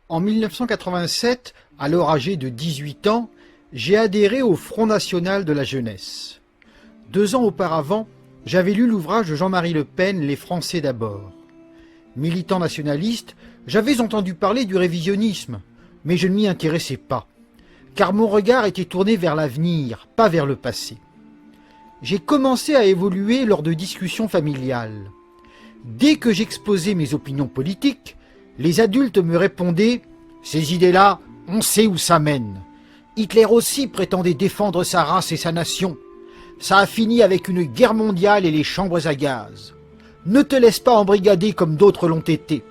En 1987, alors âgé de 18 ans, j'ai adhéré au Front National de la Jeunesse. 2 ans auparavant, j'avais lu l'ouvrage de Jean-Marie Le Pen, Les Français d'abord. Militant nationaliste, j'avais entendu parler du révisionnisme, mais je ne m'y intéressais pas, car mon regard était tourné vers l'avenir, pas vers le passé. J'ai commencé à évoluer lors de discussions familiales. Dès que j'exposais mes opinions politiques, les adultes me répondaient « Ces idées-là, on sait où ça mène. Hitler aussi prétendait défendre sa race et sa nation. Ça a fini avec une guerre mondiale et les chambres à gaz. Ne te laisse pas embrigader comme d'autres l'ont été. »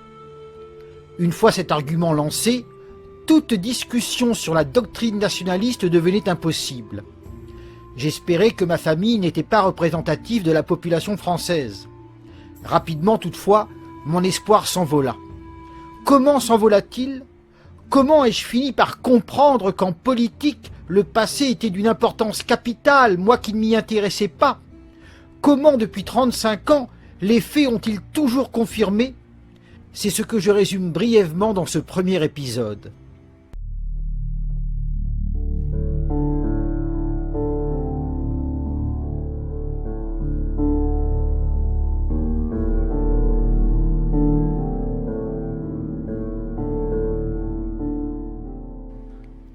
Une fois cet argument lancé, toute discussion sur la doctrine nationaliste devenait impossible. J'espérais que ma famille n'était pas représentative de la population française. Rapidement toutefois, mon espoir s'envola. Comment s'envola-t-il? Comment ai-je fini par comprendre qu'en politique, le passé était d'une importance capitale, moi qui ne m'y intéressais pas? Comment, depuis 35 ans, les faits ont-ils toujours confirmé? C'est ce que je résume brièvement dans ce premier épisode.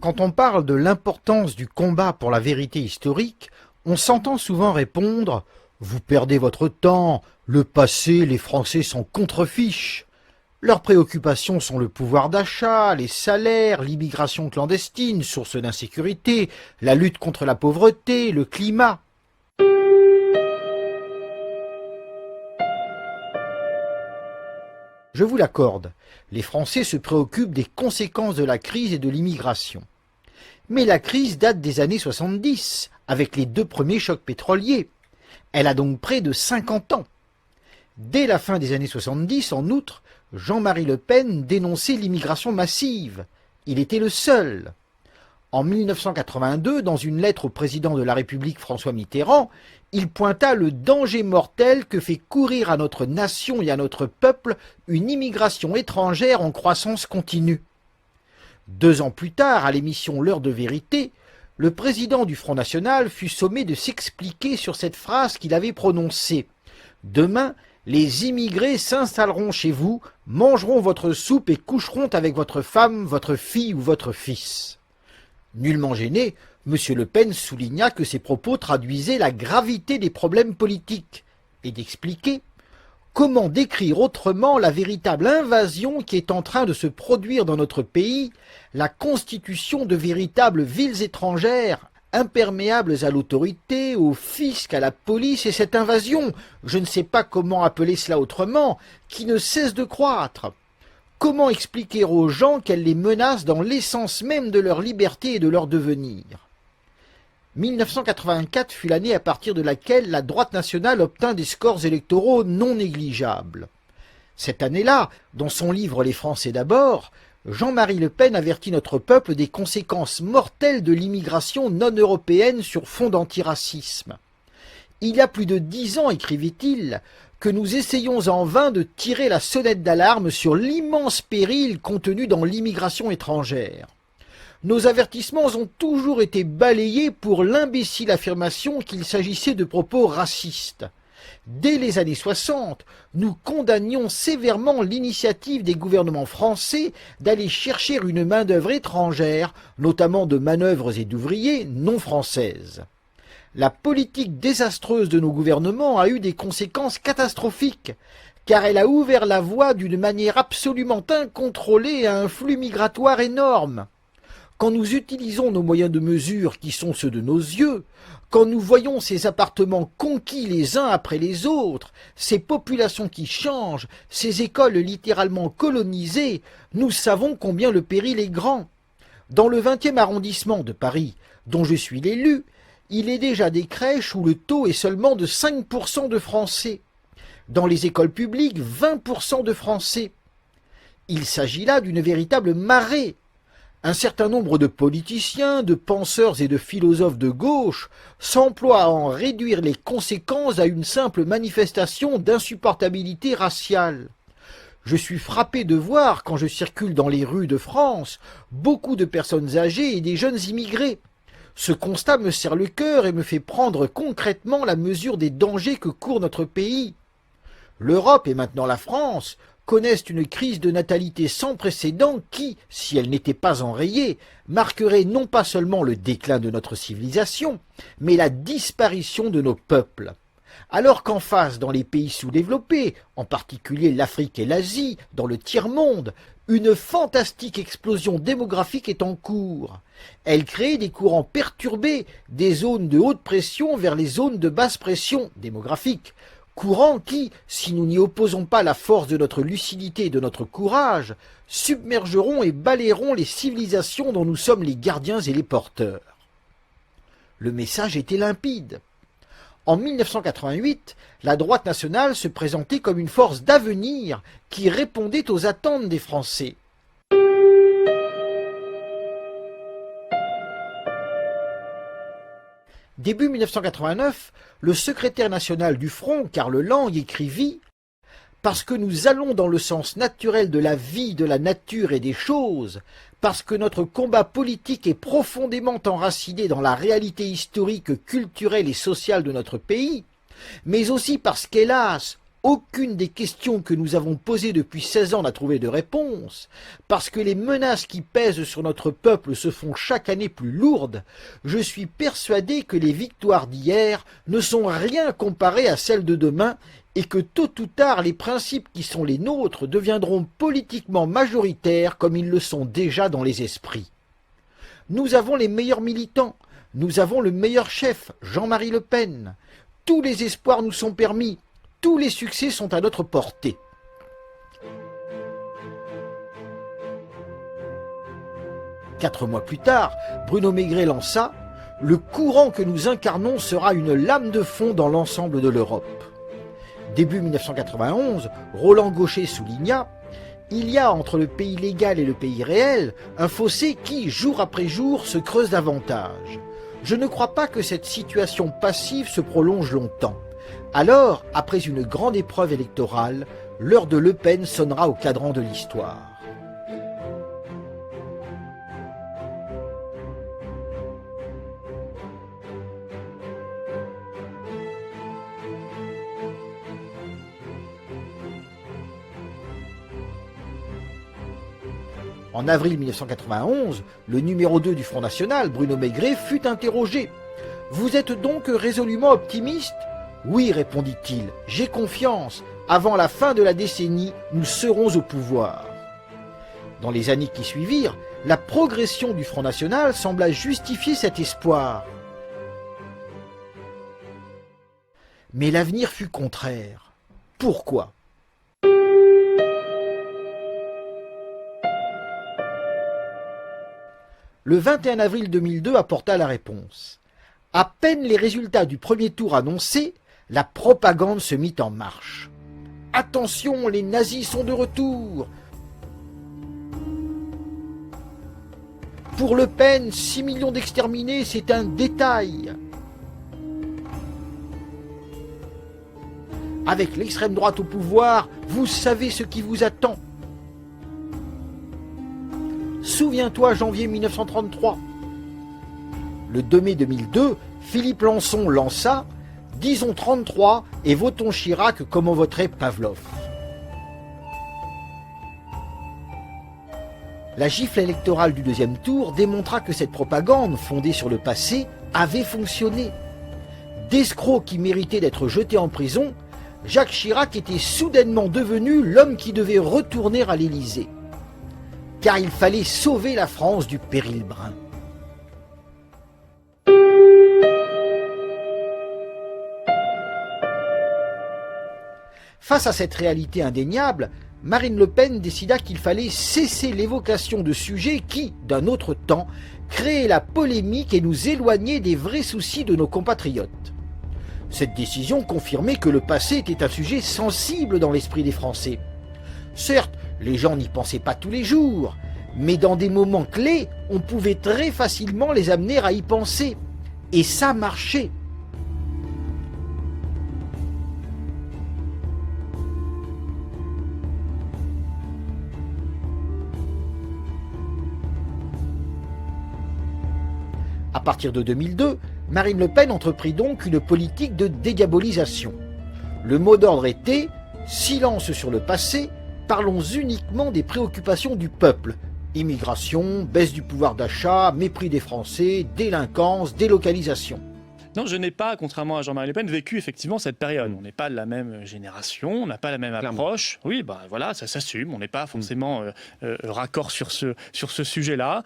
Quand on parle de l'importance du combat pour la vérité historique, on s'entend souvent répondre « Vous perdez votre temps, le passé, les Français s'en contrefichent. Leurs préoccupations sont le pouvoir d'achat, les salaires, l'immigration clandestine, source d'insécurité, la lutte contre la pauvreté, le climat. » Je vous l'accorde, les Français se préoccupent des conséquences de la crise et de l'immigration. Mais la crise date des années 70, avec les 2 premiers chocs pétroliers. Elle a donc près de 50 ans. Dès la fin des années 70, en outre, Jean-Marie Le Pen dénonçait l'immigration massive. Il était le seul. En 1982, dans une lettre au président de la République François Mitterrand, il pointa le danger mortel que fait courir à notre nation et à notre peuple une immigration étrangère en croissance continue. 2 ans plus tard, à l'émission L'heure de vérité, le président du Front National fut sommé de s'expliquer sur cette phrase qu'il avait prononcée. « Demain, les immigrés s'installeront chez vous, mangeront votre soupe et coucheront avec votre femme, votre fille ou votre fils. » Nullement gêné, M. Le Pen souligna que ces propos traduisaient la gravité des problèmes politiques et d'expliquer comment décrire autrement la véritable invasion qui est en train de se produire dans notre pays, la constitution de véritables villes étrangères, imperméables à l'autorité, au fisc, à la police, et cette invasion, je ne sais pas comment appeler cela autrement, qui ne cesse de croître. Comment expliquer aux gens qu'elle les menace dans l'essence même de leur liberté et de leur devenir? 1984 fut l'année à partir de laquelle la droite nationale obtint des scores électoraux non négligeables. Cette année-là, dans son livre Les Français d'abord, Jean-Marie Le Pen avertit notre peuple des conséquences mortelles de l'immigration non européenne sur fond d'antiracisme. Il y a plus de 10 ans, écrivait-il, que nous essayons en vain de tirer la sonnette d'alarme sur l'immense péril contenu dans l'immigration étrangère. Nos avertissements ont toujours été balayés pour l'imbécile affirmation qu'il s'agissait de propos racistes. Dès les années 60, nous condamnions sévèrement l'initiative des gouvernements français d'aller chercher une main-d'œuvre étrangère, notamment de manœuvres et d'ouvriers non françaises. La politique désastreuse de nos gouvernements a eu des conséquences catastrophiques, car elle a ouvert la voie d'une manière absolument incontrôlée à un flux migratoire énorme. Quand nous utilisons nos moyens de mesure qui sont ceux de nos yeux, quand nous voyons ces appartements conquis les uns après les autres, ces populations qui changent, ces écoles littéralement colonisées, nous savons combien le péril est grand. Dans le 20e arrondissement de Paris, dont je suis l'élu, il est déjà des crèches où le taux est seulement de 5% de Français. Dans les écoles publiques, 20% de Français. Il s'agit là d'une véritable marée. Un certain nombre de politiciens, de penseurs et de philosophes de gauche s'emploient à en réduire les conséquences à une simple manifestation d'insupportabilité raciale. Je suis frappé de voir, quand je circule dans les rues de France, beaucoup de personnes âgées et des jeunes immigrés. Ce constat me serre le cœur et me fait prendre concrètement la mesure des dangers que court notre pays. L'Europe et maintenant la France connaissent une crise de natalité sans précédent qui, si elle n'était pas enrayée, marquerait non pas seulement le déclin de notre civilisation, mais la disparition de nos peuples. Alors qu'en face, dans les pays sous-développés, en particulier l'Afrique et l'Asie, dans le tiers-monde, une fantastique explosion démographique est en cours. Elle crée des courants perturbés, des zones de haute pression vers les zones de basse pression démographique. Courants qui, si nous n'y opposons pas la force de notre lucidité et de notre courage, submergeront et balayeront les civilisations dont nous sommes les gardiens et les porteurs. Le message était limpide. En 1988, la droite nationale se présentait comme une force d'avenir qui répondait aux attentes des Français. Début 1989, le secrétaire national du Front, Karl Lang, écrivit « Parce que nous allons dans le sens naturel de la vie, de la nature et des choses, parce que notre combat politique est profondément enraciné dans la réalité historique, culturelle et sociale de notre pays, mais aussi parce qu'hélas, aucune des questions que nous avons posées depuis 16 ans n'a trouvé de réponse, parce que les menaces qui pèsent sur notre peuple se font chaque année plus lourdes, je suis persuadé que les victoires d'hier ne sont rien comparées à celles de demain et que tôt ou tard les principes qui sont les nôtres deviendront politiquement majoritaires comme ils le sont déjà dans les esprits. Nous avons les meilleurs militants, nous avons le meilleur chef, Jean-Marie Le Pen. Tous les espoirs nous sont permis, tous les succès sont à notre portée. Quatre mois plus tard, Bruno Maigret lança « Le courant que nous incarnons sera une lame de fond dans l'ensemble de l'Europe ». Début 1991, Roland Gaucher souligna « Il y a entre le pays légal et le pays réel un fossé qui, jour après jour, se creuse davantage. Je ne crois pas que cette situation passive se prolonge longtemps. Alors, après une grande épreuve électorale, l'heure de Le Pen sonnera au cadran de l'histoire. » En avril 1991, le numéro 2 du Front National, Bruno Maigret, fut interrogé. « Vous êtes donc résolument optimiste ?» « Oui, répondit-il, j'ai confiance. Avant la fin de la décennie, nous serons au pouvoir. » Dans les années qui suivirent, la progression du Front National sembla justifier cet espoir. Mais l'avenir fut contraire. Pourquoi ? Le 21 avril 2002 apporta la réponse. À peine les résultats du premier tour annoncés, la propagande se mit en marche. « Attention, les nazis sont de retour !» Pour Le Pen, 6 millions d'exterminés, c'est un détail. Avec l'extrême droite au pouvoir, vous savez ce qui vous attend. Souviens-toi, janvier 1933. Le 2 mai 2002, Philippe Lançon lança « Disons 33 et votons Chirac comme on voterait Pavlov ». La gifle électorale du deuxième tour démontra que cette propagande, fondée sur le passé, avait fonctionné. D'escroc qui méritait d'être jeté en prison, Jacques Chirac était soudainement devenu l'homme qui devait retourner à l'Élysée. Car il fallait sauver la France du péril brun. Face à cette réalité indéniable, Marine Le Pen décida qu'il fallait cesser l'évocation de sujets qui, d'un autre temps, créaient la polémique et nous éloignaient des vrais soucis de nos compatriotes. Cette décision confirmait que le passé était un sujet sensible dans l'esprit des Français. Certes, les gens n'y pensaient pas tous les jours, mais dans des moments clés, on pouvait très facilement les amener à y penser. Et ça marchait. À partir de 2002, Marine Le Pen entreprit donc une politique de dédiabolisation. Le mot d'ordre était « silence sur le passé, parlons uniquement des préoccupations du peuple ». Immigration, baisse du pouvoir d'achat, mépris des Français, délinquance, délocalisation. Non, je n'ai pas, contrairement à Jean-Marie Le Pen, vécu effectivement cette période. On n'est pas de la même génération, on n'a pas la même approche. Oui, voilà, ça s'assume. On n'est pas forcément raccord sur ce sujet-là.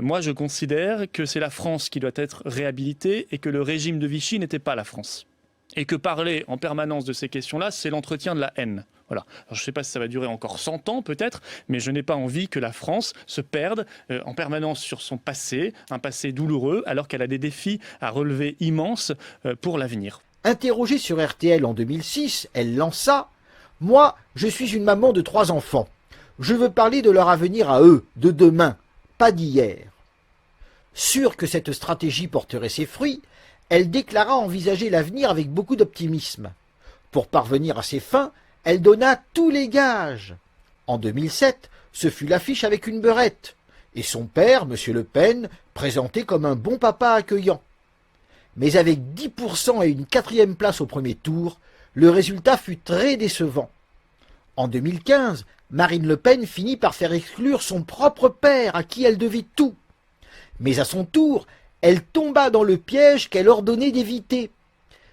Moi, je considère que c'est la France qui doit être réhabilitée et que le régime de Vichy n'était pas la France. Et que parler en permanence de ces questions-là, c'est l'entretien de la haine. Voilà. Alors, je ne sais pas si ça va durer encore 100 ans peut-être, mais je n'ai pas envie que la France se perde en permanence sur son passé, un passé douloureux, alors qu'elle a des défis à relever immenses pour l'avenir. Interrogée sur RTL en 2006, elle lança « Moi, je suis une maman de 3 enfants. Je veux parler de leur avenir à eux, de demain, pas d'hier. » Sûre que cette stratégie porterait ses fruits, elle déclara envisager l'avenir avec beaucoup d'optimisme. Pour parvenir à ses fins, elle donna tous les gages. En 2007, ce fut l'affiche avec une beurette, et son père, M. Le Pen, présenté comme un bon papa accueillant. Mais avec 10% et une 4e place au premier tour, le résultat fut très décevant. En 2015, Marine Le Pen finit par faire exclure son propre père, à qui elle devait tout. Mais à son tour, elle tomba dans le piège qu'elle ordonnait d'éviter.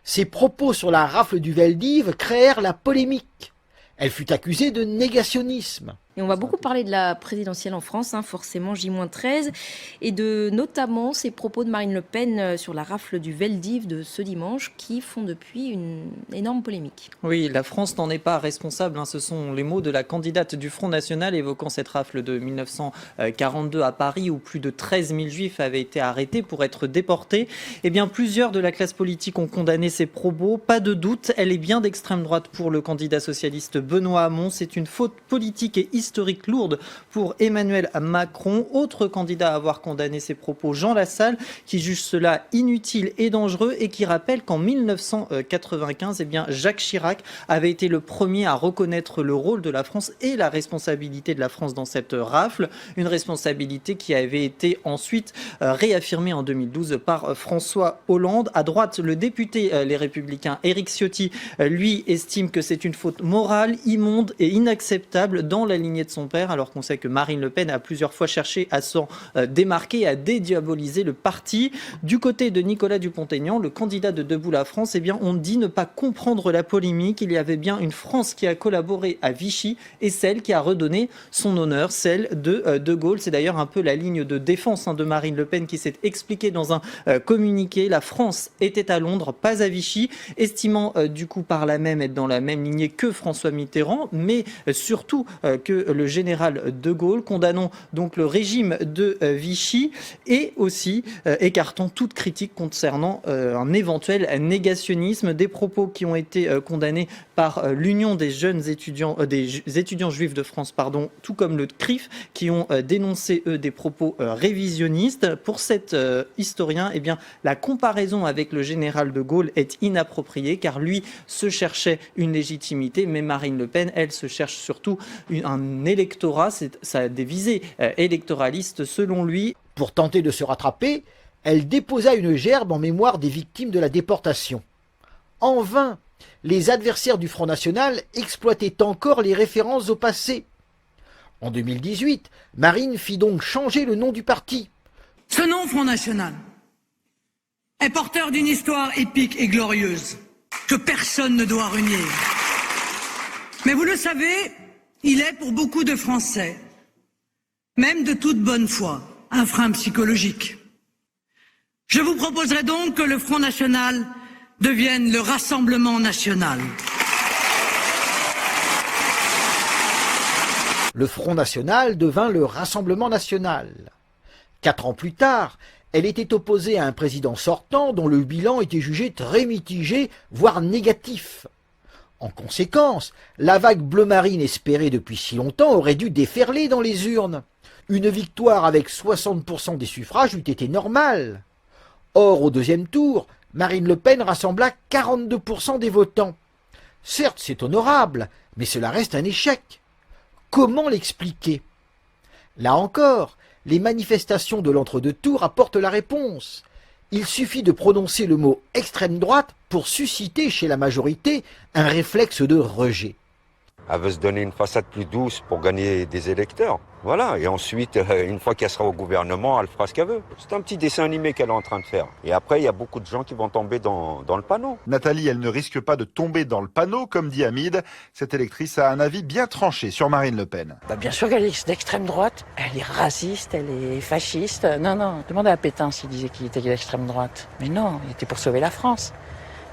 Ses propos sur la rafle du Veldiv créèrent la polémique. Elle fut accusée de négationnisme. Et on va beaucoup parler de la présidentielle en France, forcément J-13, et de notamment ces propos de Marine Le Pen sur la rafle du Veldiv de ce dimanche qui font depuis une énorme polémique. Oui, la France n'en est pas responsable. Ce sont les mots de la candidate du Front National évoquant cette rafle de 1942 à Paris où plus de 13 000 juifs avaient été arrêtés pour être déportés. Eh bien, plusieurs de la classe politique ont condamné ces propos. Pas de doute, elle est bien d'extrême droite pour le candidat socialiste Benoît Hamon. C'est une faute politique et historique lourde pour Emmanuel Macron. Autre candidat à avoir condamné ces propos, Jean Lassalle, qui juge cela inutile et dangereux et qui rappelle qu'en 1995, Jacques Chirac avait été le premier à reconnaître le rôle de la France et la responsabilité de la France dans cette rafle. Une responsabilité qui avait été ensuite réaffirmée en 2012 par François Hollande. À droite, le député Les Républicains Éric Ciotti, lui, estime que c'est une faute morale, immonde et inacceptable dans la lignée de son père, alors qu'on sait que Marine Le Pen a plusieurs fois cherché à s'en démarquer, à dédiaboliser le parti. Du côté de Nicolas Dupont-Aignan, le candidat de Debout la France, on dit ne pas comprendre la polémique. Il y avait bien une France qui a collaboré à Vichy et celle qui a redonné son honneur, celle de De Gaulle. C'est d'ailleurs un peu la ligne de défense de Marine Le Pen qui s'est expliquée dans un communiqué. La France était à Londres, pas à Vichy, estimant du coup par là même être dans la même lignée que François Mitterrand, mais surtout que le général de Gaulle, condamnant donc le régime de Vichy et aussi écartant toute critique concernant un éventuel négationnisme. Des propos qui ont été condamnés par l'Union des jeunes étudiants, des étudiants juifs de France, tout comme le CRIF, qui ont dénoncé eux des propos révisionnistes. Pour cet historien, la comparaison avec le général de Gaulle est inappropriée car lui se cherchait une légitimité, mais Marine Le Pen, elle se cherche surtout un électorat, ça a des visées électoralistes selon lui. Pour tenter de se rattraper, elle déposa une gerbe en mémoire des victimes de la déportation. En vain, les adversaires du Front National exploitaient encore les références au passé. En 2018, Marine fit donc changer le nom du parti. Ce nom, Front National, est porteur d'une histoire épique et glorieuse que personne ne doit renier. Mais vous le savez, il est pour beaucoup de Français, même de toute bonne foi, un frein psychologique. Je vous proposerai donc que le Front National devienne le Rassemblement National. Le Front National devint le Rassemblement National. 4 ans plus tard, elle était opposée à un président sortant dont le bilan était jugé très mitigé, voire négatif. En conséquence, la vague bleu marine espérée depuis si longtemps aurait dû déferler dans les urnes. Une victoire avec 60% des suffrages eût été normale. Or, au deuxième tour, Marine Le Pen rassembla 42% des votants. Certes, c'est honorable, mais cela reste un échec. Comment l'expliquer? Là encore, les manifestations de l'entre-deux tours apportent la réponse. Il suffit de prononcer le mot extrême droite pour susciter chez la majorité un réflexe de rejet. Elle veut se donner une façade plus douce pour gagner des électeurs. Voilà, et ensuite, une fois qu'elle sera au gouvernement, elle fera ce qu'elle veut. C'est un petit dessin animé qu'elle est en train de faire. Et après, il y a beaucoup de gens qui vont tomber dans le panneau. Nathalie, elle ne risque pas de tomber dans le panneau, comme dit Hamid. Cette électrice a un avis bien tranché sur Marine Le Pen. Bien sûr qu'elle est d'extrême droite, elle est raciste, elle est fasciste. Non, demandez à Pétain s'il disait qu'il était d'extrême droite. Mais non, il était pour sauver la France.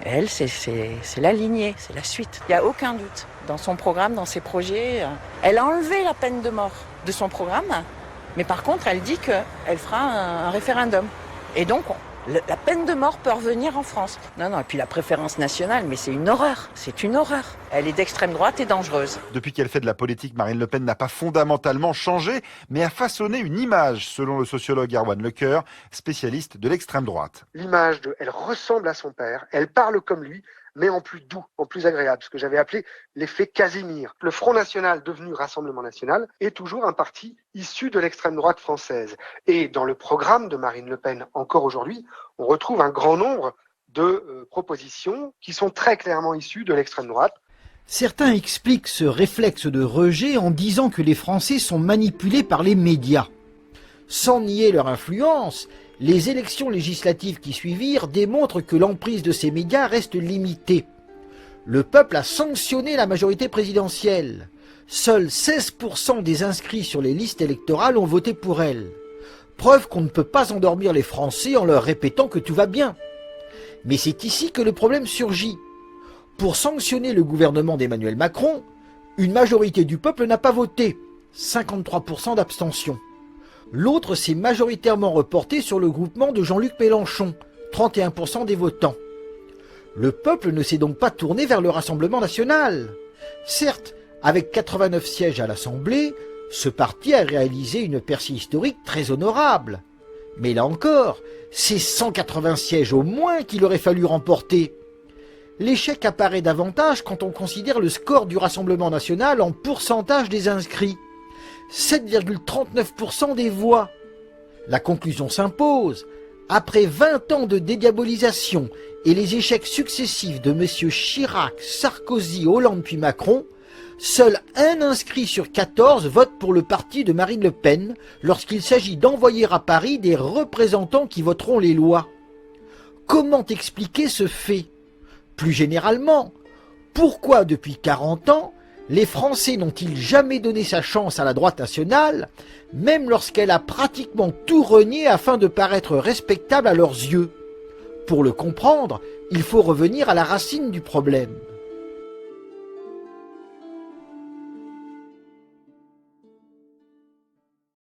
Elle, c'est la lignée, c'est la suite. Il n'y a aucun doute. Dans son programme, dans ses projets, elle a enlevé la peine de mort de son programme, mais par contre, elle dit qu'elle fera un référendum. Et donc, la peine de mort peut revenir en France. Non, et puis la préférence nationale, mais c'est une horreur. C'est une horreur. Elle est d'extrême droite et dangereuse. Depuis qu'elle fait de la politique, Marine Le Pen n'a pas fondamentalement changé, mais a façonné une image, selon le sociologue Erwan Lecoeur, spécialiste de l'extrême droite. L'image elle ressemble à son père, elle parle comme lui, mais en plus doux, en plus agréable, ce que j'avais appelé l'effet Casimir. Le Front National, devenu Rassemblement National, est toujours un parti issu de l'extrême droite française. Et dans le programme de Marine Le Pen, encore aujourd'hui, on retrouve un grand nombre de propositions qui sont très clairement issues de l'extrême droite. Certains expliquent ce réflexe de rejet en disant que les Français sont manipulés par les médias. Sans nier leur influence, les élections législatives qui suivirent démontrent que l'emprise de ces médias reste limitée. Le peuple a sanctionné la majorité présidentielle. Seuls 16% des inscrits sur les listes électorales ont voté pour elle. Preuve qu'on ne peut pas endormir les Français en leur répétant que tout va bien. Mais c'est ici que le problème surgit. Pour sanctionner le gouvernement d'Emmanuel Macron, une majorité du peuple n'a pas voté, 53% d'abstention. L'autre s'est majoritairement reporté sur le groupement de Jean-Luc Mélenchon, 31% des votants. Le peuple ne s'est donc pas tourné vers le Rassemblement national. Certes, avec 89 sièges à l'Assemblée, ce parti a réalisé une percée historique très honorable. Mais là encore, c'est 180 sièges au moins qu'il aurait fallu remporter. L'échec apparaît davantage quand on considère le score du Rassemblement national en pourcentage des inscrits. 7,39% des voix. La conclusion s'impose. Après 20 ans de dédiabolisation et les échecs successifs de messieurs Chirac, Sarkozy, Hollande puis Macron, seul un inscrit sur 14 vote pour le parti de Marine Le Pen lorsqu'il s'agit d'envoyer à Paris des représentants qui voteront les lois. Comment expliquer ce fait? Plus généralement, pourquoi depuis 40 ans, les Français n'ont-ils jamais donné sa chance à la droite nationale, même lorsqu'elle a pratiquement tout renié afin de paraître respectable à leurs yeux? Pour le comprendre, il faut revenir à la racine du problème.